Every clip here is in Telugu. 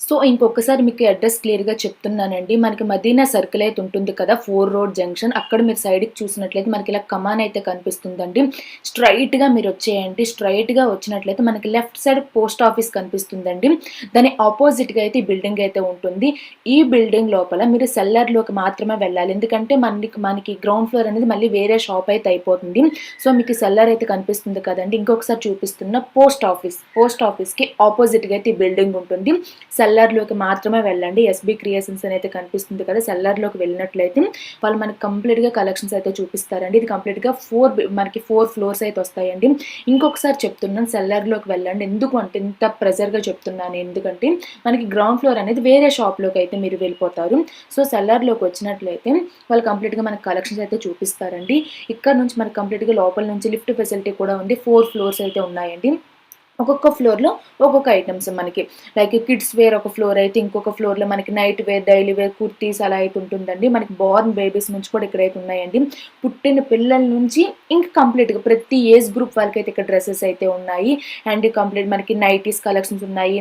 సో, ఇంకొకసారి మీకు అడ్రెస్ క్లియర్‌గా చెప్తున్నానండి. మనకి మదీనా సర్కిల్ అయితే ఉంటుంది కదా! 4 రోడ్ జంక్షన్. అక్కడ మీరు సైడ్‌కి చూసినట్లయితే మనకి ఇలా కమాన్ అయితే కనిపిస్తుందండి. స్ట్రెయిట్‌గా మీరొచ్చేయండి. స్ట్రెయిట్‌గా వచ్చినట్లయితే మనకి లెఫ్ట్ సైడ్ పోస్ట్ ఆఫీస్ కనిపిస్తుందండి. దాని అపోజిట్‌గా అయితే ఈ బిల్డింగ్ అయితే ఉంటుంది. ఈ బిల్డింగ్ లోపల మీరు సెల్లర్‌లోకి మాత్రమే వెళ్ళాలి. ఎందుకంటే మనకి గ్రౌండ్ ఫ్లోర్ అనేది మళ్ళీ వేరే షాప్ అయితే అయిపోతుంది. సో, మీకు సెల్లర్ అయితే కనిపిస్తుంది కదండీ! ఇంకొకసారి చూపిస్తున్న పోస్ట్ ఆఫీస్. పోస్ట్ ఆఫీస్‌కి అపోజిట్‌గా అయితే ఈ బిల్డింగ్ ఉంటుంది. సెల్లర్‌లోకి మాత్రమే వెళ్ళండి. ఎస్‌బీ క్రియేషన్స్ అని అయితే కనిపిస్తుంది కదా! సెల్లర్‌లోకి వెళ్ళినట్లయితే వాళ్ళు మనకి కంప్లీట్‌గా కలెక్షన్స్ అయితే చూపిస్తారండి. ఇది కంప్లీట్‌గా మనకి 4 ఫ్లోర్స్ అయితే వస్తాయండి. ఇంకొకసారి చెప్తున్నాను సెల్లర్‌లోకి వెళ్ళండి. ఎందుకు అంటే ఇంత ప్రెజర్‌గా చెప్తున్నాను ఎందుకంటే మనకి గ్రౌండ్ ఫ్లోర్ అనేది వేరే షాప్‌లోకి అయితే మీరు వెళ్ళిపోతారు. సో, సెల్లర్‌లోకి వచ్చినట్లయితే వాళ్ళు కంప్లీట్‌గా మనకి కలెక్షన్స్ అయితే చూపిస్తారండి. ఇక్కడ నుంచి మనకి కంప్లీట్‌గా లోపల నుంచి లిఫ్ట్ ఫెసిలిటీ కూడా ఉంది. 4 ఫ్లోర్స్ అయితే ఉన్నాయండి. ఒక్కొక్క ఫ్లోర్‌లో ఒక్కొక్క ఐటెమ్స్ మనకి. లైక్ కిడ్స్ వేర్ ఒక ఫ్లోర్ అయితే, ఇంకొక ఫ్లోర్‌లో మనకి night wear, daily wear, kurtis అలా అయితే ఉంటుందండి. మనకి బోర్న్ బేబీస్ నుంచి కూడా ఇక్కడైతే ఉన్నాయండి. పుట్టిన పిల్లల నుంచి ఇంక కంప్లీట్‌గా ప్రతి ఏజ్ గ్రూప్ వాళ్ళకైతే ఇక్కడ డ్రెసెస్ అయితే ఉన్నాయి. అండ్ కంప్లీట్ మనకి నైటీస్ కలెక్షన్స్ ఉన్నాయి.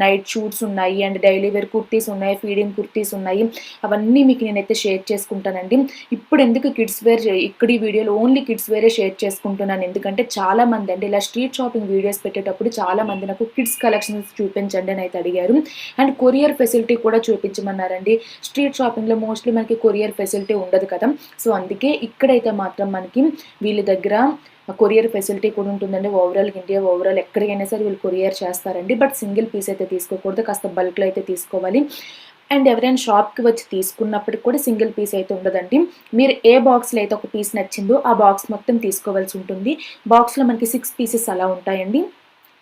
నైట్ షూట్స్ ఉన్నాయి. అండ్ డైలీ వేర్ కుర్తీస్ ఉన్నాయి. ఫీడింగ్ కుర్తీస్ ఉన్నాయి. అవన్నీ మీకు నేనైతే షేర్ చేసుకుంటానండి. ఇప్పుడు ఎందుకు కిడ్స్ వేర్ ఇక్కడ ఈ వీడియోలో ఓన్లీ కిడ్స్ వేరే షేర్ చేసుకుంటున్నాను. ఎందుకంటే చాలా మంది అండి ఇలా స్ట్రీట్ షాపింగ్ వీడియోస్ పెట్టేటప్పుడు చాలా మంది నాకు కిడ్స్ కలెక్షన్స్ చూపించండి అని అయితే అడిగారు. అండ్ కొరియర్ ఫెసిలిటీ కూడా చూపించమన్నారండి. స్ట్రీట్ షాపింగ్‌లో మోస్ట్లీ మనకి కొరియర్ ఫెసిలిటీ ఉండదు కదా! సో, అందుకే ఇక్కడైతే మాత్రం మనకి వీళ్ళ దగ్గర కొరియర్ ఫెసిలిటీ కూడా ఉంటుందండి. ఇండియా ఓవరాల్ ఎక్కడికైనా సరే వీళ్ళు కొరియర్ చేస్తారండి. బట్ సింగిల్ పీస్ అయితే తీసుకోకూడదు. కాస్త బల్క్‌లో అయితే తీసుకోవాలి. అండ్ ఎవరైనా షాప్‌కి వచ్చి తీసుకున్నప్పటికి కూడా సింగిల్ పీస్ అయితే ఉండదండి. మీరు ఏ బాక్స్‌లో అయితే ఒక పీస్ నచ్చిందో ఆ బాక్స్ మొత్తం తీసుకోవాల్సి ఉంటుంది. బాక్స్‌లో మనకి 6 పీసెస్ అలా ఉంటాయండి.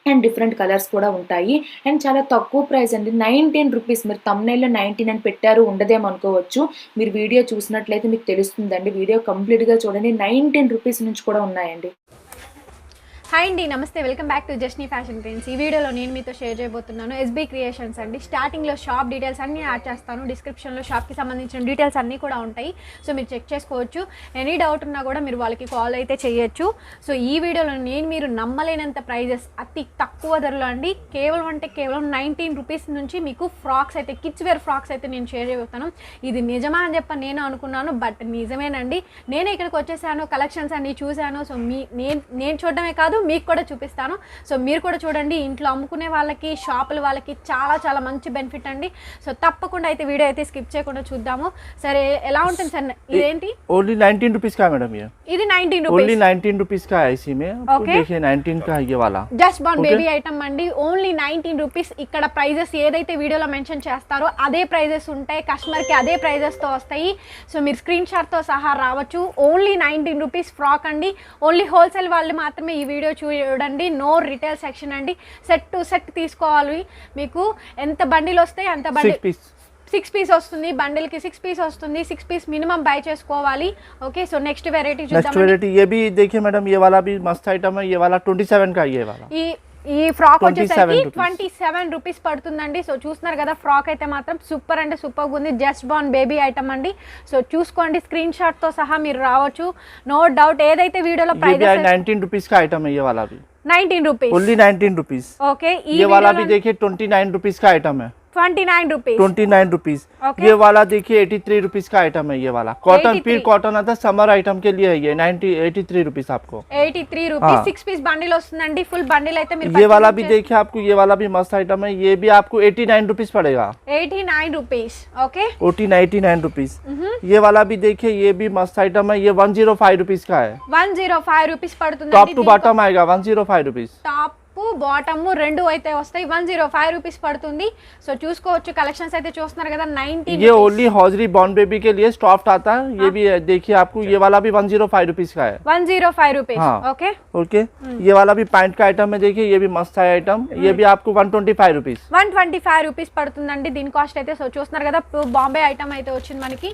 అండ్ డిఫరెంట్ కలర్స్ కూడా ఉంటాయి. అండ్ చాలా తక్కువ ప్రైస్ అండి. ₹19 మీరు థంబ్‌నెయిల్‌లో 19 అని పెట్టారు ఉండదేమో అనుకోవచ్చు. మీరు వీడియో చూసినట్లయితే మీకు తెలుస్తుందండి. వీడియో కంప్లీట్‌గా చూడండి. ₹19 నుంచి కూడా ఉన్నాయండి. హాయ్ అండి, నమస్తే. Welcome back to Jasni fashion trends. ఈ వీడియోలో నేను మీతో షేర్ చేయబోతున్నాను ఎస్బీ క్రియేషన్స్ అండి. స్టార్టింగ్లో షాప్ డీటెయిల్స్ అన్నీ యాడ్ చేస్తాను. డిస్క్రిప్షన్లో షాప్కి సంబంధించిన డీటెయిల్స్ అన్నీ కూడా ఉంటాయి. సో మీరు చెక్ చేసుకోవచ్చు. ఎనీ డౌట్ ఉన్నా కూడా మీరు వాళ్ళకి కాల్ అయితే చేయొచ్చు. సో ఈ వీడియోలో మీరు నమ్మలేనంత ప్రైజెస్ అతి తక్కువ ధరలో అండి. కేవలం ₹19 నుంచి మీకు ఫ్రాక్స్ అయితే, కిడ్స్ వేర్ ఫ్రాక్స్ అయితే నేను షేర్ చేయబోతాను. ఇది నిజమా అని చెప్పి నేను అనుకున్నాను, బట్ నిజమేనండి. నేనే ఇక్కడికి వచ్చేసాను, కలెక్షన్స్ అన్నీ చూశాను. సో నేను చూడడమే కాదు, మీకు కూడా చూపిస్తాను. సో మీరు కూడా చూడండి. ఇంట్లో అమ్ముకునే వాళ్ళకి, షాపుల వాళ్ళకి చాలా చాలా మంచి బెనిఫిట్ అండి. సో తప్పకుండా అయితే వీడియో అయితే స్కిప్ చేయకుండా చూద్దాము. సరే, ఎలా ఉంటుంది సార్? ఇదేంటి? ओनली ₹19 का है मैडम ये। ఇది ₹19. ओनली ₹19 का है इसी में। ओके, देखिए 19 का है ये वाला। జస్ట్ బార్న్ బేబీ ఐటమ్ అండి. ఓన్లీ ₹19. ఇక్కడ ప్రైజెస్ ఏదైతే వీడియోలో మెన్షన్ చేస్తారో అదే ప్రైజెస్ ఉంటాయి. కస్టమర్కి అదే ప్రైజెస్తో వస్తాయి. సో మీరు స్క్రీన్ షాట్తో సహా రావచ్చు. ఓన్లీ ₹19 ఫ్రాక్ అండి. ఓన్లీ హోల్సేల్ వాళ్ళు మాత్రమే ఈ వీడియో చూడండి. నో రిటైల్ సెక్షన్ అండి. సెట్ టు సెట్ తీసుకోవాలి. మీకు ఎంత బండిల్ వస్తాయి అంత బండిల్ 6 పీస్ వస్తుంది. బండిల్కి 6 పీస్ వస్తుంది. 6 పీస్ మినిమం బై చేసుకోవాలి. ఓకే, సో నెక్స్ట్ వెరైటీ చూద్దాం. नेक्स्ट वेराइटी ये भी देखिए मैडम, ये वाला भी मस्त आइटम है। ये वाला 27 का, ये वाला ఈ ఫ్రాక్ వచ్చేసరికి ₹27 పడుతుందండి. సో చూస్తున్నారు కదా, ఫ్రాక్ అయితే మాత్రం సూపర్ అంటే సూపర్ ఉంది. జస్ట్ బార్న్ బేబీ ఐటమ్ అండి. సో చూసుకోండి, స్క్రీన్ షాట్ తో సహా మీరు రావచ్చు. No doubt. ఏదైతే వీడియోలో ప్రైస్ ₹19 का आइटम है। ये वाला भी ₹19, ओनली ₹19। ओके, ये वाला भी देखिए ₹29 का आइटम है। ₹29, ₹29। Okay. ये वाला देखिए ₹83 का आइटम है। ये वाला कॉटन, प्योर कॉटन आता है, समर आइटम के लिए है ये। ₹83 आपको। ₹83 6 पीस బండిల్ వస్తుందండి. ఫుల్ బండిల్ అయితే మీరు ये वाला भी देखिए आपको, ये वाला भी मस्त आइटम है। ये भी आपको ₹89 पड़ेगा। ₹89, ओके, ₹89। ये वाला भी देखिए, ये भी मस्त आइटम है। ये ₹105 का है। ₹105 పడుతుందండి. टॉप टू बॉटम आएगा ₹105। టాప్ బాటమ్ రెండు అయితే వస్తాయి. ₹105 పడుతుంది. సో చూసుకోవచ్చు. కలెక్షన్స్ అయితే చూస్తున్నారు కదా. 19 ये ओनली हॉजरी बॉर्न बेबी के लिए स्टॉफ्ड आता है। ये भी देखिए आपको, ये वाला भी ₹105 का है। ₹105, हाँ। Okay, okay. ये वाला भी पैंट का आइटम है। देखिए ये भी मस्त है आइटम। ये भी आपको ₹125। ₹125 పడుతుందండి దీని కాస్ట్ అయితే. సో చూస్తున్నారు కదా, బాంబే ఐటమ్ అయితే వచ్చింది మనకి.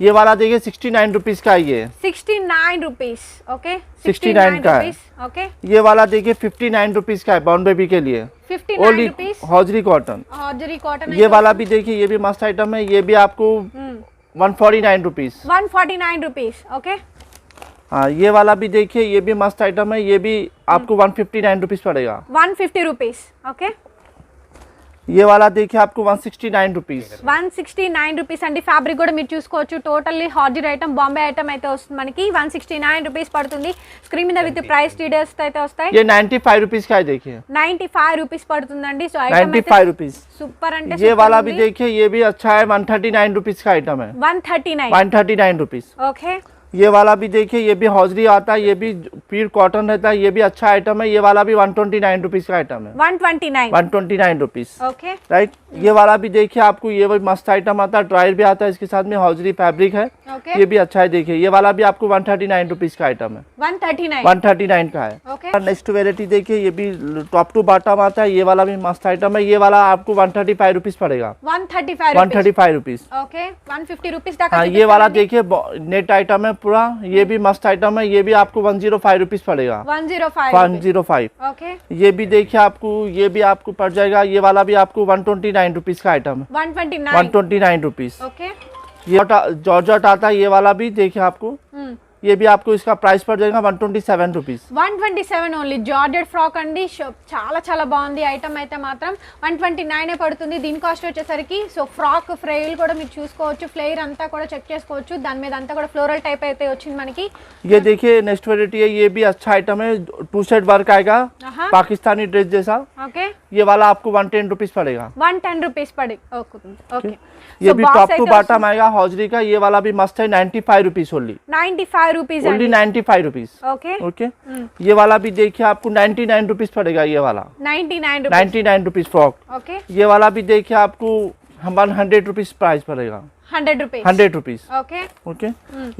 ये वाला देखिए ₹69 का है। ये ₹69, ओके, 69 का है। ओके, ये वाला देखिए ₹59 का है, बॉर्न बेबी के लिए। Only ₹59 hosiery cotton. Hosiery cotton. ये वाला भी देखिए, ये भी मस्त आइटम है। ये भी आपको ₹149। ₹149, ओके। हाँ, ये वाला भी देखिए, ये भी मस्त आइटम है। ये भी आपको ₹159 पड़ेगा। ₹150, ओके। ये वाला देखिए आपको 169 रुपीस 169 రూపీస్ అండి. ఫ్యాబ్రిక్ కూడా మీరు చూసుకోవచ్చు. టోటల్లీ హార్జీ ఐటమ్, బాంబే ఐటమ్ అయితే వస్తుంది మనకి. 169 రూపీస్ పడుతుంది. స్క్రీన్ మీద విత్ ప్రైస్ డీటెయిల్స్ అయితే వస్తాయి. ये 95 रुपीस का है देखिए 95 రూపీస్ పడుతుందండి. సో ఐటమ్ 95 रुपीस సూపర్ అంటే ये वाला भी देखिए ये भी अच्छा है 139 रुपीस का आइटम है 139 रुपीस ఓకే. ये वाला भी देखिए ये भी हौजरी आता है ये भी प्योर कॉटन रहता है ये भी अच्छा आइटम है ये वाला भी 129 रुपीस का आइटम है 129 रुपीस ఓకే. राइट ये वाला भी देखिए आपको ये भी मस्त आइटम आता है ड्रायर भी आता है इसके साथ में हौजरी फैब्रिक है ओके. ये भी अच्छा है देखिए ये वाला भी आपको 139 रुपीस का आइटम है 139 का है ओके. नेक्स्ट वेरायटी देखिए ये भी टॉप टू बॉटम आता है ये वाला भी मस्त आइटम है ये वाला आपको 135 रुपीस पड़ेगा 135 रुपीस ఓకే. 150 రూపీస్ దాకా हाँ ये वाला देखिए नेट आइटम है पूरा ये भी मस्त आइटम है ये भी आपको 105 रुपीस पड़ेगा 105 ఓకే. ये भी देखिए आपको ये भी आपको पड़ जाएगा ये वाला भी आपको 129 रुपीस का आइटम है 129 रुपीस ఓకే. ये जॉर्जेट आता है ये वाला भी देखिए आपको ये भी आपको इसका प्राइस पड़ जाएगा 127 रुपीस 127 ఓన్లీ. జార్జెట్ ఫ్రాక్ అండి. చాలా చాలా బాగుంది ఐటమ్ అయితే మాత్రం 129 పడుతుంది. దీని కాస్ట్ వచ్చేసరికి సో ఫ్రాక్ ఫ్రైల్ కూడా మీరు చూసుకోవచ్చు. ఫ్లేర్ అంతా కూడా చెక్ చేసుకోవచ్చు. దాని మీద అంతా కూడా ఫ్లోరల్ టైప్ అయితే వచ్చింది మనకి. ये देखिए नेक्स्ट वेरायटी है ये भी अच्छा आइटम है 2 सेट वर्क आएगा पाकिस्तानी ड्रेस जैसा ఓకే. ये वाला आपको 110 रुपीस पड़ेगा 110 రూపీస్ పడి ఓకే. ये भी टॉप टू बॉटम आएगा हौजरी का ये वाला भी मस्त है 95 rupees only 95 rupees only 95 rupees okay. Okay ये वाला भी देखिए आपको 99 रुपीस पड़ेगा ये वाला 99 रुपीस फ्रॉक ఓకే. ये वाला भी देखिए आपको 100 रुपीस प्राइस पड़ेगा 100 रुपीस ఓకే. ओके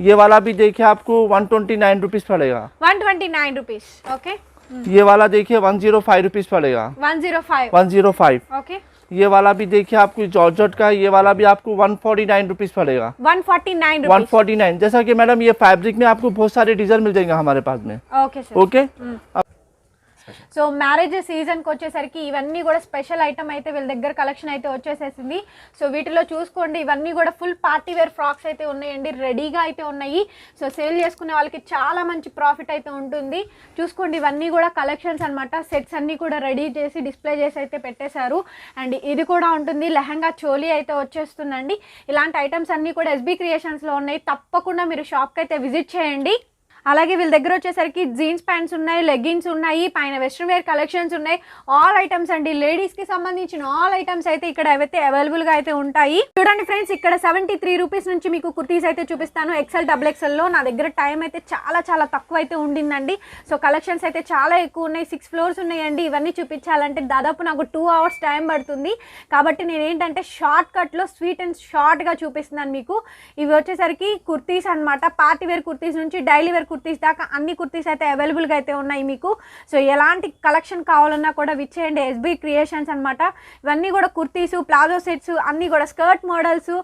ये वाला भी देखिए आपको 129 रुपीस पड़ेगा 129 రూపీస్ ఓకే. ये वाला देखिए 105 रुपीस पड़ेगा 105 ఓకే. ये वाला भी देखिए आपको जॉर्जेट का ये वाला भी आपको 149 रुपीस पड़ेगा 149 जैसा कि मैडम ये फैब्रिक में आपको बहुत सारे डिजाइन मिल जाएंगे हमारे पास में okay sir. Okay so marriage సీజన్కి వచ్చేసరికి ఇవన్నీ కూడా స్పెషల్ ఐటమ్ అయితే వీళ్ళ దగ్గర కలెక్షన్ అయితే వచ్చేసేసింది. సో వీటిలో చూసుకోండి ఇవన్నీ కూడా ఫుల్ పార్టీ వేర్ ఫ్రాక్స్ అయితే ఉన్నాయండి. రెడీగా అయితే ఉన్నాయి. సో సేల్ చేసుకునే వాళ్ళకి చాలా మంచి ప్రాఫిట్ అయితే ఉంటుంది. చూసుకోండి ఇవన్నీ కూడా కలెక్షన్స్ అన్నమాట. సెట్స్ అన్నీ కూడా రెడీ చేసి డిస్ప్లే చేసి అయితే పెట్టేశారు. అండ్ ఇది కూడా ఉంటుంది లెహంగా చోలీ అయితే వచ్చేస్తుందండి. ఇలాంటి ఐటమ్స్ అన్నీ కూడా ఎస్బీ క్రియేషన్స్లో ఉన్నాయి. తప్పకుండా మీరు షాప్కి అయితే విజిట్ చేయండి. అలాగే వీళ్ళ దగ్గర వచ్చేసరికి జీన్స్ ప్యాంట్స్ ఉన్నాయి, లెగ్గిన్స్ ఉన్నాయి, పైన వెస్ట్రన్ వేర్ కలెక్షన్స్ ఉన్నాయి. ఆల్ ఐటమ్స్ అండి. లేడీస్కి సంబంధించిన ఆల్ ఐటమ్స్ అయితే ఇక్కడ అయితే అవైలబుల్గా అయితే ఉంటాయి. చూడండి ఫ్రెండ్స్ ఇక్కడ 73 రూపీస్ నుంచి మీకు కుర్తీస్ అయితే చూపిస్తాను. ఎక్సెల్ XXL లో నా దగ్గర టైం అయితే చాలా చాలా తక్కువ అయితే ఉండిందండి. సో కలెక్షన్స్ అయితే చాలా ఎక్కువ ఉన్నాయి. 6 ఫ్లోర్స్ ఉన్నాయండి. ఇవన్నీ చూపించాలంటే దాదాపు నాకు 2 అవర్స్ టైం పడుతుంది. కాబట్టి నేను ఏంటంటే షార్ట్ కట్లో స్వీట్ అండ్ షార్ట్గా చూపిస్తున్నాను మీకు. ఇవి వచ్చేసరికి కుర్తీస్ అనమాట. పార్టీ వేర్ కుర్తీస్ నుంచి డైలీ వేర్ కుర్తీస్ దాకా అన్ని కుర్తీస్ అయితే అవైలబుల్గా అయితే ఉన్నాయి మీకు. సో ఎలాంటి కలెక్షన్ కావాలన్నా కూడా విచ్చేయండి ఎస్బీ క్రియేషన్స్ అనమాట. ఇవన్నీ కూడా కుర్తీస్, ప్లాజో సెట్స్, అన్నీ కూడా skirt models,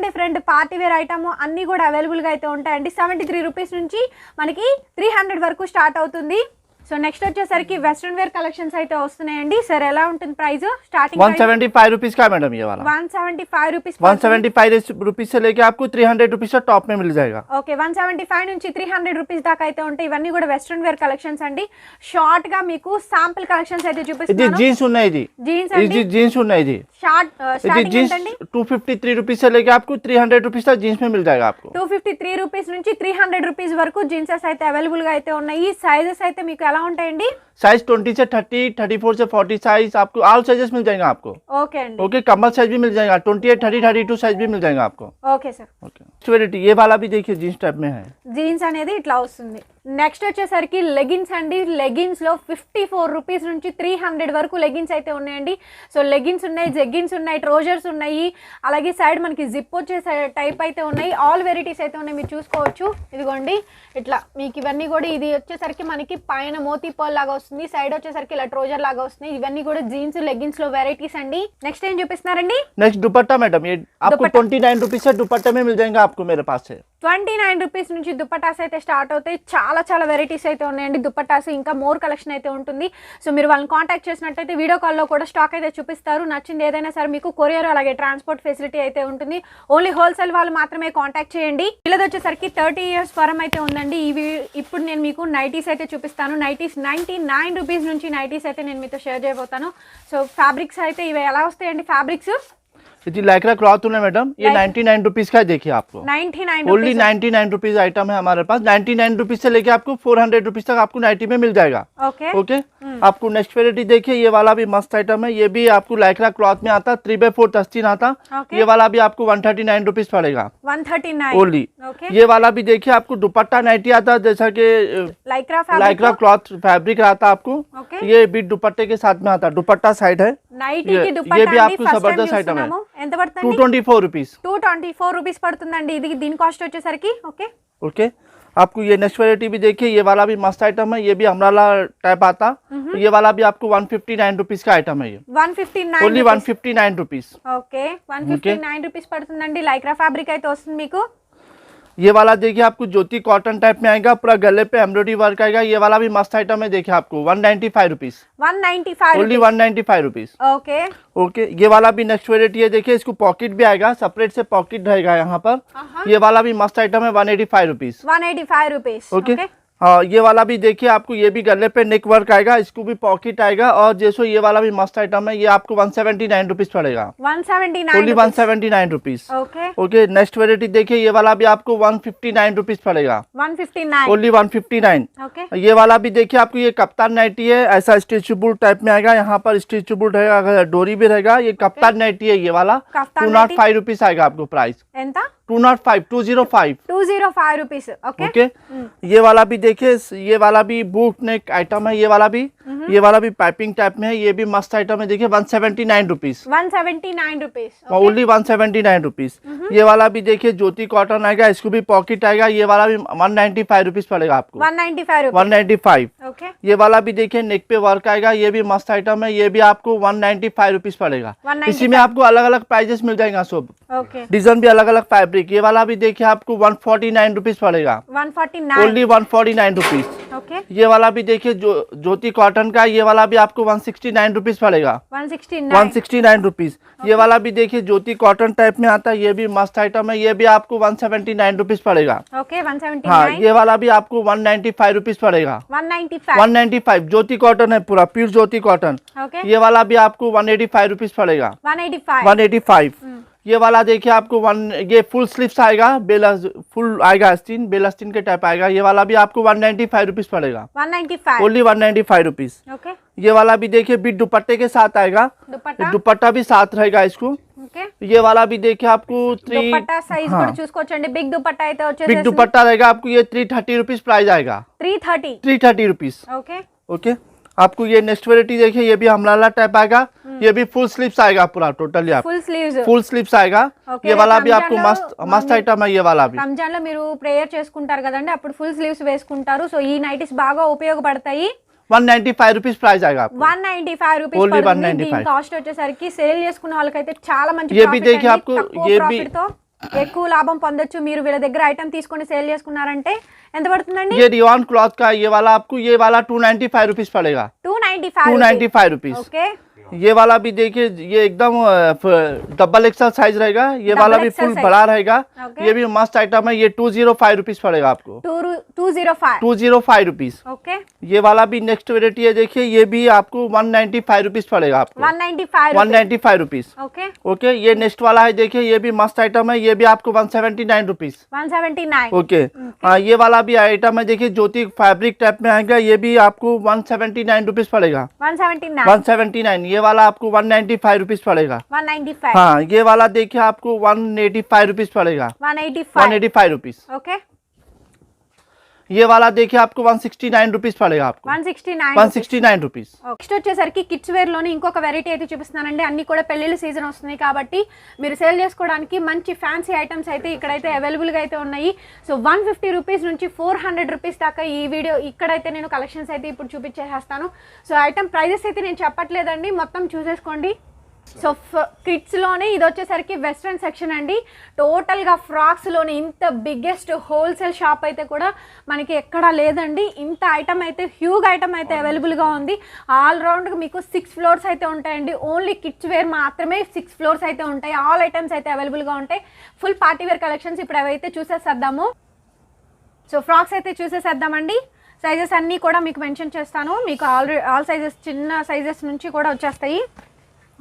different party wear item అన్నీ కూడా అవైలబుల్గా అయితే ఉంటాయండి. 73 రూపీస్ నుంచి మనకి 300 వరకు స్టార్ట్ అవుతుంది. సో నెక్స్ట్ వచ్చేసరికి వెస్ట్రన్ వేర్ కలెక్షన్స్ అయితే వస్తున్నాయండి. సార్ ఎలా ఉంటుంది ప్రైస్? స్టార్టింగ్ 175 रुपीस का मैडम ये वाला 175 రూపీస్ 175 रुपीस से लेके आपको 300 रुपीस का टॉप में मिल जाएगा. ఓకే 175 నుంచి 300 రూపీస్ దాకా అయితే ఉంటాయి. ఇవన్నీ కూడా వెస్ట్రన్ వేర్ కలెక్షన్స్ అండి. షార్ట్ గా మీకు శాంపుల్ కలెక్షన్స్ అయితే ఇది చూపిస్తాను. జీన్స్ ఉన్నాయి ఇది జీన్స్ ఇది అండి. जीन्स ఉన్నాయి ఇది షార్ట్ ఇది స్టార్టింగ్ जीन्स ఎంతండి? 253 रुपीस से लेके आपको 300 रुपीस तक जीन्स में मिल जाएगा आपको 253 రూపీస్ నుంచి 300 రూపీస్ వరకు జీన్సెస్ అయితే అవైలబుల్ గా అయితే ఉన్నాయి. సైజెస్ అయితే మీకు ఎలా ఉంటాయండి? साइज 20 से 30, 34 से 40 साइज आपको ऑल साइजेस मिल जाएंगे आपको. ఓకే అండి. ओके कमर साइज भी मिल जाएगा 28, 30, 32 साइज भी मिल जाएगा आपको. Okay sir. ओके ये वाला भी देखिए जीन्स टाइप में है. జీన్స్ అనేది ఇట్లా వస్తుంది. నెక్స్ట్ వచ్చేసరికి లెగిన్స్ అండి. లెగిన్స్ లో 54 రూపీస్ నుంచి 300 వరకు లెగిన్స్ అయితే ఉన్నాయండి. సో లెగిన్స్ ఉన్నాయి, జెగ్గిన్స్ ఉన్నాయి, ట్రోజర్స్ ఉన్నాయి. అలాగే సైడ్ మనకి జిప్ వచ్చే టైప్ అయితే ఉన్నాయి. ఆల్ వెరైటీస్ అయితే ఉన్నాయి మీరు చూసుకోవచ్చు. ఇదిగోండి ఇట్లా మీకు ఇవన్నీ కూడా ఇది వచ్చేసరికి మనకి పైన మోతీ పర్ల్ లాగా వస్తుంది. సైడ్ వచ్చేసరికి ఇలా ట్రోజర్ లాగా వస్తుంది. ఇవన్నీ కూడా జీన్స్ లెగిన్స్ లో వెరైటీస్ అండి. నెక్స్ట్ ఏం చూపిస్తున్నారండి? नेक्स्ट दुपट्टा मैडम ये आपको 29 रुपीस से दुपट्टे में मिल जाएगा आपको मेरे पास से. 29 రూపీస్ నుంచి దుపట్టాస్ అయితే స్టార్ట్ అవుతాయి. చాలా వెరైటీస్ అయితే ఉన్నాయండి దుపట్టాస్, ఇంకా మోర్ కలెక్షన్ అయితే ఉంటుంది. సో మీరు వాళ్ళని కాంటాక్ట్ చేసినట్టయితే వీడియో కాల్లో కూడా స్టాక్ అయితే చూపిస్తారు. నచ్చింది ఏదైనా సరే మీకు కొరియర్ అలాగే ట్రాన్స్పోర్ట్ ఫెసిలిటీ అయితే ఉంటుంది. ఓన్లీ హోల్సేల్ వాళ్ళు మాత్రమే కాంటాక్ట్ చేయండి. వీళ్ళది వచ్చేసరికి 30 years ఫరం అయితే ఉందండి. ఇప్పుడు నేను మీకు నైటీస్ అయితే చూపిస్తాను. నైటీస్ 99 రూపీస్ నుంచి నైటీస్ అయితే నేను మీతో షేర్ చేయబోతాను. సో ఫ్యాబ్రిక్స్ అయితే ఇవి ఎలా వస్తాయండి? ఫ్యాబ్రిక్స్ जी लाइक्रा क्लॉथ है मैडम, ये 99 रुपीज का है। देखिए आपको 99 ओनली 99 रुपीज आइटम है हमारे पास। 99 रुपीज से लेके आपको 400 रुपीज तक आपको नाइटी में मिल जाएगा। ओके आपको नेक्स्ट वेराइटी देखिए, ये वाला भी मस्त आइटम है। ये भी आपको लाइक्रा क्लॉथ में आता, 3x4 तस्तीन आता। ये वाला भी आपको 139 रुपीज पड़ेगा, 139 ओनली। ये वाला भी देखिए आपको दुपट्टा नाइटी आता, जैसा की लाइक्रा क्लॉथ फैब्रिक आता आपको। ये भी दुपट्टे के साथ में आता, दुपट्टा साइड है। ये भी आपको जबरदस्त आइटम है। ఎంత పడుతుంది? 224 रुपीज, 224 రూపీస్ పడుతుందండి ఇది. దీని కాస్ట్ వచ్చేసరికి ओके आपको ये नेक्स्ट वेराइटी भी देखिए, ये वाला भी मस्त आइटम है। ये भी अम्ब्रेला टाइप आता। ये वाला भी आपको 159 रुपीज का आइटम है। ये 159 ओनली 159 रुपीज। ఓకే 159 రూపీస్ పడుతుందండి. లైక్రా ఫ్యాబ్రిక్ అయితే వస్తుంది మీకు। ये वाला देखिए आपको ज्योति कॉटन टाइप में आएगा, पूरा गले पे एम्ब्रॉयडरी वर्क आएगा। ये वाला भी मस्त आइटम है। देखिए आपको 195 rupees, 195 only 195 rupees. Okay okay ये वाला भी नेक्स्ट वेराइटी है। देखिए इसको पॉकेट भी आएगा, सेपरेट से पॉकेट रहेगा यहाँ पर। ये वाला भी मस्त आइटम है, 185 रुपीज, 185 रुपीस। ओके हाँ ये वाला भी देखिए आपको, ये भी गले पे नेक वर्क आएगा, इसको भी पॉकेट आएगा। और जैसो ये वाला भी मस्त आइटम है, ये आपको 179 रुपीज पड़ेगा, 179 only 179 rupees. Okay okay next variety देखिए, ये वाला भी आपको 159 रुपीज पड़ेगा, 159 ओनली 159। ओके ये वाला भी देखिए आपको, ये कप्तान नाइटी है, ऐसा स्ट्रेचेबल टाइप में आएगा। यहाँ पर स्ट्रेचेबल रहेगा, डोरी भी रहेगा। ये कप्तान नाइटी है, ये वाला 205 रुपीज आएगा आपको प्राइस। ఎంత? 205 205 रुपीस। ओके ये वाला भी देखिए, ये वाला भी बूट नेक आइटम है। ये वाला भी पाइपिंग टाइप में है। ये भी मस्त आइटम है। देखिए 179 रुपीज, 179 रुपीस, ओनली 179 रुपीज। ये वाला भी देखिए ज्योति कॉटन आएगा, इसको भी पॉकेट आएगा। ये वाला भी 195 रुपीज पड़ेगा आपको, 195। ओके ये वाला भी देखिए नेक पे वर्क आएगा। ये भी मस्त आइटम है। ये भी आपको 195 रुपीज पड़ेगा। इसी में आपको अलग अलग प्राइजेस मिल जाएगा, सब ओके डिजाइन भी अलग अलग फैब्रिक। ये वाला भी देखिए आपको 149 रुपीज पड़ेगा, 149 ओनली 149 रुपीज। ओके ये वाला भी देखिए ज्योति कॉटन का, ये वाला भी आपको 169 रुपीज पड़ेगा, 169 रुपीज। ये वाला भी देखिए ज्योति कॉटन टाइप में आता है। ये भी मस्त आइटम है। ये भी आपको 179 रुपीज पड़ेगा। ओके 179। हाँ ये वाला भी आपको 195 रुपीज पड़ेगा, 195 ज्योति कॉटन है, पूरा प्योर ज्योति कॉटन। ओके ये वाला भी आपको 185 रुपीज पड़ेगा, 185। ये वाला देखिए आपको ये फुल स्लीव्स आएगा, फुल आएगा आस्तीन, बेलास्तीन के टाइप आएगा। ये वाला भी आपको 195 रुपीज पड़ेगा, 195 ओनली 195 रुपीज। ओके ये वाला भी देखिए बिग दुपट्टे के साथ आएगा, दुपट्टा भी साथ रहेगा इसको। ओके ये वाला भी देखिए आपको दुपट्टा साइज కూడా చూసుకోవచ్చండి। బిగ్ దుపట్టా అయితే వచ్చేసి बिग दुपट्टा रहेगा आपको। ये 330 रुपीज प्राइस आएगा, 330 रुपीज। ओके ओके आपको ये नेक्स्ट वेराइटी देखिए, ये भी अम्ब्रेला टाइप आएगा। ये भी फुल स्लीव्स आएगा पूरा टोटली, आप फुल स्लीव्स आएगा। ये वाला भी आपको मस्त आइटम है। ये वाला भी రంజాన్ లో మీరు ప్రేయర్ చేసుకుంటారు కదండి, అప్పుడు ఫుల్ స్లీవ్స్ వేసుకుంటారు। సో ఈ నైటీస్ బాగా ఉపయోగపడతాయి। 195 रुपीज प्राइस आएगा आपको, 195 రూపీస్ Only పడుతుంది। 195। దీని కాస్ట్ వచ్చేసరికి సేల్ చేసుకున్న వాళ్ళకైతే చాలా మంచి ये भी profit देखिए అండి। आपको, తక్కువ ये profit भी తో ఎక్కువ లాభం పొందొచ్చు। మీరు వీళ్ళ దగ్గర ఐటమ్ తీసుకొని సేల్ చేసుకున్నారంటే ఎంత పడుతుందండి? ये रियॉन क्लॉथ का, ये वाला आपको, ये वाला 295 रुपीज पड़ेगा, 295 रुपीज। ओके ये वाला भी देखिए, ये एकदम डबल एक्सल साइज रहेगा। ये वाला भी फुल बड़ा रहेगा। ये भी मस्त आइटम है। ये 205 रुपीज पड़ेगा आपको, 205 रुपीज। ओके ये वाला भी नेक्स्ट वेराइटी है। देखिए ये भी आपको 195 रुपीज पड़ेगा आपको, 195 रुपीज। ओके ओके ये नेक्स्ट वाला है। देखिए ये भी मस्त आइटम है। ये भी आपको 179 रुपीज, 179। ओके हाँ ये वाला भी आइटम है। देखिए ज्योति फैब्रिक टाइप में आएगा। ये भी आपको 179 रुपीज पड़ेगा, 179। ये वाला आपको 195 रुपीज पड़ेगा, 195। हाँ ये वाला देखिए आपको 185 रुपीज पड़ेगा, 185 रुपीज। ओके ये वाला देखिए आपको 169 रुपीज पड़ेगा, आपको 169 रुपीज। నెక్స్ట్ వచ్చేసరికి కిడ్స్ వేర్ లోని ఇంకొక వెరైటీ అయితే చూపిస్తున్నానండి। అన్ని కూడా పెళ్లిళ్ళ సీజన్ వస్తుంది కాబట్టి మీరు సేల్ చేసుకోవడానికి మంచి ఫ్యాన్సీ ఐటమ్స్ అయితే ఇక్కడైతే అవైలబుల్ గా అయితే ఉన్నాయి। సో 150 రూపీస్ నుంచి 400 రూపీస్ దాకా ఈ వీడియో ఇక్కడైతే నేను కలెక్షన్స్ అయితే ఇప్పుడు చూపించేస్తాను। సో ఐటమ్ ప్రైజెస్ అయితే నేను చెప్పట్లేదండి, మొత్తం చూసేసుకోండి। సో కిడ్స్లోనే ఇది వచ్చేసరికి వెస్ట్రన్ సెక్షన్ అండి. టోటల్గా ఫ్రాక్స్లోనే ఇంత బిగ్గెస్ట్ హోల్సేల్ షాప్ అయితే కూడా మనకి ఎక్కడా లేదండి. ఇంత ఐటమ్ అయితే హ్యూజ్ ఐటమ్ అయితే అవైలబుల్గా ఉంది. ఆల్రౌండ్గా మీకు 6 ఫ్లోర్స్ అయితే ఉంటాయండి. ఓన్లీ కిడ్స్ వేర్ మాత్రమే 6 ఫ్లోర్స్ అయితే ఉంటాయి. ఆల్ ఐటమ్స్ అయితే అవైలబుల్గా ఉంటాయి. ఫుల్ పార్టీ వేర్ కలెక్షన్స్ ఇప్పుడు అవైతే చూసేసేద్దాము. సో ఫ్రాక్స్ అయితే చూసేసేద్దామండి. సైజెస్ అన్నీ కూడా మీకు మెన్షన్ చేస్తాను. మీకు ఆల్ సైజెస్ చిన్న సైజెస్ నుంచి కూడా వచ్చేస్తాయి.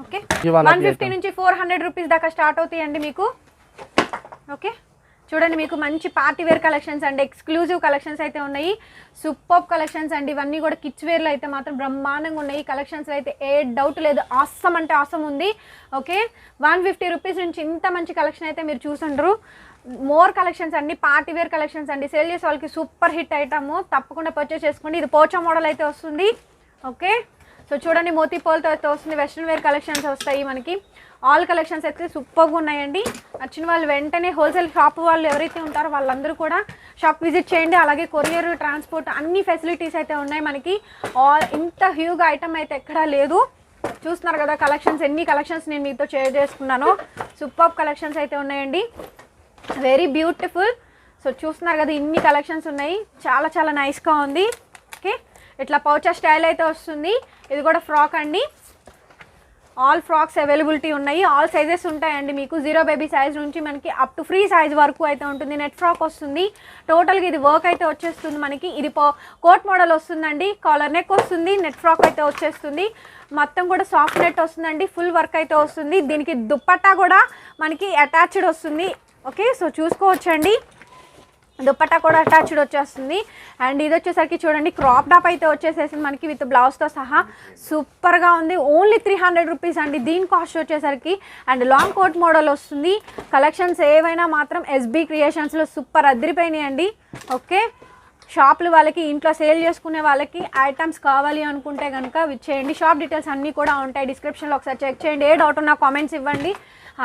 ఓకే 150 నుంచి 400 రూపీస్ దాకా స్టార్ట్ అవుతాయండి మీకు. ఓకే చూడండి, మీకు మంచి పార్టీ వేర్ కలెక్షన్స్ అండి, ఎక్స్క్లూజివ్ కలెక్షన్స్ అయితే ఉన్నాయి. సూపర్ కలెక్షన్స్ అండి. ఇవన్నీ కూడా కిడ్స్ వేర్లో అయితే మాత్రం బ్రహ్మాండంగా ఉన్నాయి. కలెక్షన్స్ అయితే ఏ డౌట్ లేదు, ఆసమ్ అంటే ఆసమ్ ఉంది. ఓకే 150 రూపీస్ నుంచి ఇంత మంచి కలెక్షన్ అయితే మీరు చూసుంటారు. మోర్ కలెక్షన్స్ అండి, పార్టీ వేర్ కలెక్షన్స్ అండి. సేల్ చేసే వాళ్ళకి సూపర్ హిట్ ఐటమ్, తప్పకుండా పర్చేస్ చేసుకోండి. ఇది పోచా మోడల్ అయితే వస్తుంది. ఓకే సో చూడండి, మోతీ పోల్తో అయితే వస్తుంది. వెస్ట్రన్ వేర్ కలెక్షన్స్ వస్తాయి మనకి. ఆల్ కలెక్షన్స్ అయితే సూపర్గా ఉన్నాయండి. నచ్చిన వాళ్ళు వెంటనే హోల్సేల్ షాప్ వాళ్ళు ఎవరైతే ఉంటారో వాళ్ళందరూ కూడా షాప్ విజిట్ చేయండి. అలాగే కొరియర్, ట్రాన్స్పోర్ట్ అన్ని ఫెసిలిటీస్ అయితే ఉన్నాయి మనకి. ఇంత హ్యూజ్ ఐటమ్ అయితే ఎక్కడా లేదు. చూస్తున్నారు కదా కలెక్షన్స్, ఎన్ని కలెక్షన్స్ నేను మీతో షేర్ చేసుకున్నాను. సూపర్ కలెక్షన్స్ అయితే ఉన్నాయండి, వెరీ బ్యూటిఫుల్. సో చూస్తున్నారు కదా ఇన్ని కలెక్షన్స్ ఉన్నాయి, చాలా చాలా నైస్గా ఉంది. ఓకే ఇట్లా పౌచా స్టైల్ అయితే వస్తుంది. ఇది కూడా ఫ్రాక్ అండి. ఆల్ ఫ్రాక్స్ అవైలబిలిటీ ఉన్నాయి. ఆల్ సైజెస్ ఉంటాయండి మీకు. 0 బేబీ సైజ్ నుంచి మనకి అప్ టు ఫ్రీ సైజ్ వరకు అయితే ఉంటుంది. నెట్ ఫ్రాక్ వస్తుంది. టోటల్గా ఇది వర్క్ అయితే వచ్చేస్తుంది మనకి. ఇది కోట్ మోడల్ వస్తుందండి. కాలర్ నెక్ వస్తుంది. నెట్ ఫ్రాక్ అయితే వచ్చేస్తుంది. మొత్తం కూడా సాఫ్ట్ నెట్ వస్తుందండి. ఫుల్ వర్క్ అయితే వస్తుంది. దీనికి దుప్పట్టా కూడా మనకి అటాచ్డ్ వస్తుంది. ఓకే సో చూసుకోవచ్చండి, దుప్పట్టా కూడా అటాచ్డ్ వచ్చేస్తుంది. అండ్ ఇది వచ్చేసరికి చూడండి క్రాప్ టాప్ అయితే వచ్చేసేసింది మనకి విత్ బ్లౌజ్తో సహా. సూపర్గా ఉంది. ఓన్లీ 300 రూపీస్ అండి దీని కాస్ట్ వచ్చేసరికి. అండ్ లాంగ్ కోట్ మోడల్ వస్తుంది. కలెక్షన్స్ ఏవైనా మాత్రం ఎస్బీ క్రియేషన్స్లో సూపర్ అదిరిపోయినాయి అండి. ఓకే షాపులు వాళ్ళకి, ఇంట్లో సేల్ చేసుకునే వాళ్ళకి ఐటమ్స్ కావాలి అనుకుంటే కనుక విచ్చేయండి. షాప్ డీటెయిల్స్ అన్నీ కూడా ఉంటాయి డిస్క్రిప్షన్లో, ఒకసారి చెక్ చేయండి. ఏ డౌట్ ఉన్నా కామెంట్స్ ఇవ్వండి.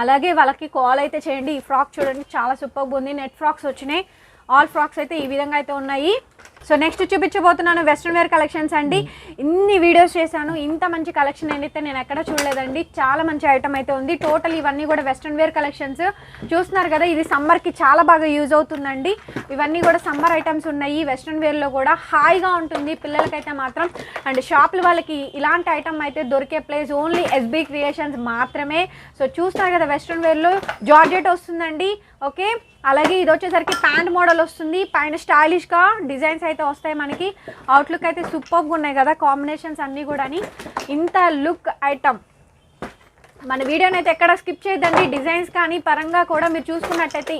అలాగే వాళ్ళకి కాల్ అయితే చేయండి. ఈ ఫ్రాక్ చూడండి చాలా సూపర్గా ఉంది. నెట్ ఫ్రాక్స్ వచ్చినాయి. ఆల్ ఫ్రాక్స్ అయితే ఈ విధంగా అయితే ఉన్నాయి. సో నెక్స్ట్ చూపించబోతున్నాను వెస్ట్రన్ వేర్ కలెక్షన్స్ అండి. ఇన్ని వీడియోస్ చేశాను, ఇంత మంచి కలెక్షన్ అయితే నేను ఎక్కడ చూడలేదండి. చాలా మంచి ఐటమ్ అయితే ఉంది. టోటల్ ఇవన్నీ కూడా వెస్ట్రన్ వేర్ కలెక్షన్స్ చూస్తున్నారు కదా. ఇది సమ్మర్కి చాలా బాగా యూజ్ అవుతుందండి. ఇవన్నీ కూడా సమ్మర్ ఐటమ్స్ ఉన్నాయి. వెస్ట్రన్ వేర్లో కూడా హాయిగా ఉంటుంది పిల్లలకైతే మాత్రం. అండ్ షాపుల వాళ్ళకి ఇలాంటి ఐటమ్ అయితే దొరికే ప్లేస్ ఓన్లీ ఎస్బీ క్రియేషన్స్ మాత్రమే. సో చూస్తున్నారు కదా వెస్ట్రన్ వేర్లో జార్జెట్ వస్తుందండి. ఓకే అలాగే ఇది వచ్చేసరికి ప్యాంట్ మోడల్ వస్తుంది. పైన స్టైలిష్గా డిజైన్స్ అయితే వస్తాయి మనకి. అవుట్లుక్ అయితే సూపర్గా ఉన్నాయి కదా, కాంబినేషన్స్ అన్నీ కూడా. ఇంత లుక్ ఐటమ్ మన వీడియోని అయితే ఎక్కడ స్కిప్ చేయొద్దండి. డిజైన్స్ కానీ పరంగా కూడా మీరు చూసుకున్నట్టయితే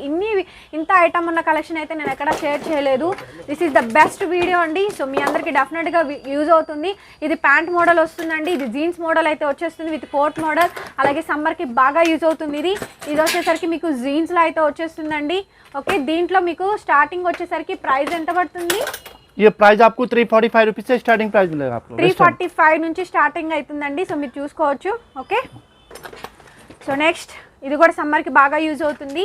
ఇంత ఐటమ్ ఉన్న కలెక్షన్ అయితే నేను ఎక్కడ షేర్ చేయలేదు. This is the best video అండి. సో మీ అందరికీ డెఫినెట్గా యూజ్ అవుతుంది. ఇది ప్యాంట్ మోడల్ వస్తుందండి. ఇది జీన్స్ మోడల్ అయితే వచ్చేస్తుంది విత్ కోట్ మోడల్. అలాగే సమ్మర్కి బాగా యూజ్ అవుతుంది. ఇది వచ్చేసరికి మీకు జీన్స్లో అయితే వచ్చేస్తుందండి. ఓకే దీంట్లో మీకు స్టార్టింగ్ వచ్చేసరికి ప్రైస్ ఎంత పడుతుంది? ये प्राइस आपको 345 रुपीज से स्टार्टिंग प्राइस मिलेगा आपको. 345 నుంచి స్టార్టింగ్ అవుతుందండి. సో మీరు చూసుకోవచ్చు. ఓకే సో నెక్స్ట్ ఇది కూడా సమ్మర్కి బాగా యూజ్ అవుతుంది.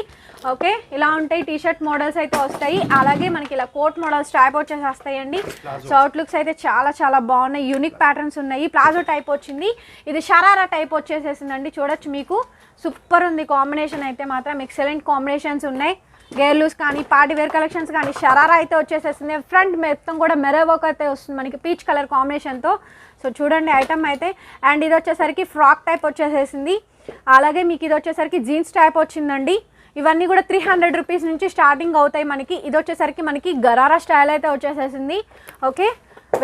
ఓకే ఇలా ఉంటాయి. టీషర్ట్ మోడల్స్ అయితే వస్తాయి. అలాగే మనకి ఇలా కోట్ మోడల్స్ టైప్ వచ్చేసి వస్తాయండి. సో అవుట్లుక్స్ అయితే చాలా చాలా బాగున్నాయి. యూనిక్ ప్యాటర్న్స్ ఉన్నాయి. ప్లాజో టైప్ వచ్చింది. ఇది షరారా టైప్ వచ్చేసేసిందండి. చూడొచ్చు మీకు సూపర్ ఉంది. కాంబినేషన్ అయితే మాత్రం ఎక్సలెంట్ కాంబినేషన్స్ ఉన్నాయి. గేర్ లూస్ కానీ పార్టీ వేర్ కలెక్షన్స్ కానీ షరారా అయితే వచ్చేసేసింది. ఫ్రంట్ మొత్తం కూడా మెరో వర్క్ అయితే వస్తుంది మనకి పీచ్ కలర్ కాంబినేషన్తో. సో చూడండి ఐటమ్ అయితే. అండ్ ఇది వచ్చేసరికి ఫ్రాక్ టైప్ వచ్చేసేసింది. అలాగే మీకు ఇది వచ్చేసరికి జీన్స్ టైప్ వచ్చిందండి. ఇవన్నీ కూడా 300 రూపీస్ నుంచి స్టార్టింగ్ అవుతాయి మనకి. ఇది వచ్చేసరికి మనకి గరారా స్టైల్ అయితే వచ్చేసేసింది. ఓకే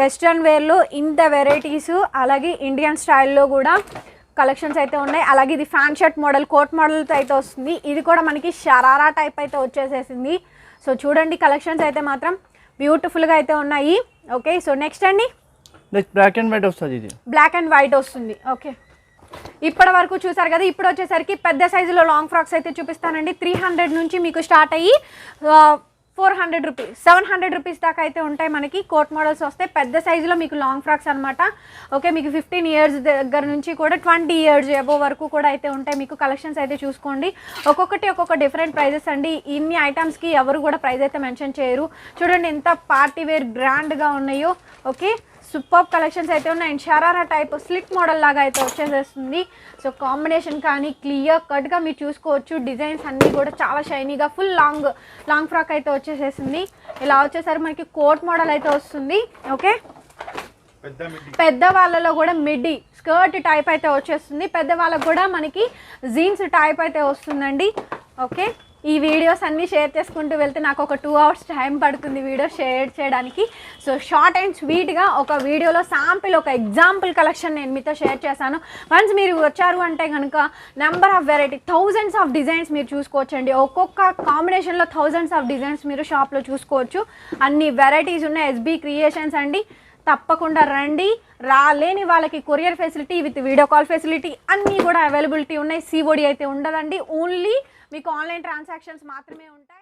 వెస్ట్రన్ వేర్లో ఇంత వెరైటీస్, అలాగే ఇండియన్ స్టైల్లో కూడా కలెక్షన్స్ అయితే ఉన్నాయి. అలాగే ఇది ఫ్యాన్ షర్ట్ మోడల్ కోట్ మోడల్తో అయితే వస్తుంది. ఇది కూడా మనకి షరారా టైప్ అయితే వచ్చేసేసింది. సో చూడండి కలెక్షన్స్ అయితే మాత్రం బ్యూటిఫుల్గా అయితే ఉన్నాయి. ఓకే సో నెక్స్ట్ అండి బ్లాక్ అండ్ వైట్ వస్తుంది. బ్లాక్ అండ్ వైట్ వస్తుంది. ఓకే ఇప్పటి వరకు చూసారు కదా. ఇప్పుడు వచ్చేసరికి పెద్ద సైజులో లాంగ్ ఫ్రాక్స్ అయితే చూపిస్తానండి. 300 నుంచి మీకు స్టార్ట్ అయ్యి 400 రూపీస్ 700 రూపీస్ దాకా అయితే ఉంటాయి మనకి. కోట్ మోడల్స్ వస్తాయి పెద్ద సైజులో మీకు లాంగ్ ఫ్రాక్స్ అనమాట. ఓకే మీకు 15 ఇయర్స్ దగ్గర నుంచి కూడా 20 ఇయర్స్ అబోవ్ వరకు కూడా అయితే ఉంటాయి మీకు. కలెక్షన్స్ అయితే చూసుకోండి. ఒక్కొక్కటి ఒక్కొక్క డిఫరెంట్ ప్రైజెస్ అండి. ఇన్ని ఐటమ్స్కి ఎవరు కూడా ప్రైస్ అయితే మెన్షన్ చేయరు. చూడండి ఎంత పార్టీ వేర్ గ్రాండ్గా ఉన్నాయో. ఓకే సూపర్ కలెక్షన్స్ అయితే ఉన్నాయి. And sharara type slit model లాగా అయితే వచ్చేసేస్తుంది. సో కాంబినేషన్ కానీ క్లియర్ కట్గా మీరు చూసుకోవచ్చు. డిజైన్స్ అన్నీ కూడా చాలా షైనీగా ఫుల్ లాంగ్ ఫ్రాక్ అయితే వచ్చేసేసింది. ఇలా వచ్చేసరికి మనకి కోట్ మోడల్ అయితే వస్తుంది. ఓకే, పెద్ద వాళ్ళలో కూడా మిడ్డీ స్కర్ట్ టైప్ అయితే వచ్చేస్తుంది. పెద్ద వాళ్ళకు కూడా మనకి జీన్స్ టైప్ అయితే వస్తుందండి. ఓకే, ఈ వీడియోస్ అన్నీ షేర్ చేసుకుంటూ వెళ్తే నాకు ఒక 2 hours టైం పడుతుంది వీడియో షేర్ చేయడానికి. సో షార్ట్ అండ్ స్వీట్గా ఒక వీడియోలో శాంపిల్ ఒక ఎగ్జాంపుల్ కలెక్షన్ నేను మీతో షేర్ చేశాను. వన్స్ మీరు వచ్చారు అంటే కనుక number of variety thousands of designs మీరు చూసుకోవచ్చండి. ఒక్కొక్క కాంబినేషన్లో థౌజండ్స్ ఆఫ్ డిజైన్స్ మీరు షాప్లో చూసుకోవచ్చు. అన్ని వెరైటీస్ ఉన్నాయి. ఎస్బీ క్రియేషన్స్ అండి, తప్పకుండా రండి. రాలేని వాళ్ళకి courier facility with video call facility అన్నీ కూడా అవైలబిలిటీ ఉన్నాయి. సిఓడి అయితే ఉండదండి, ఓన్లీ మీకు ఆన్లైన్ ట్రాన్సాక్షన్స్ మాత్రమే ఉంటాయి.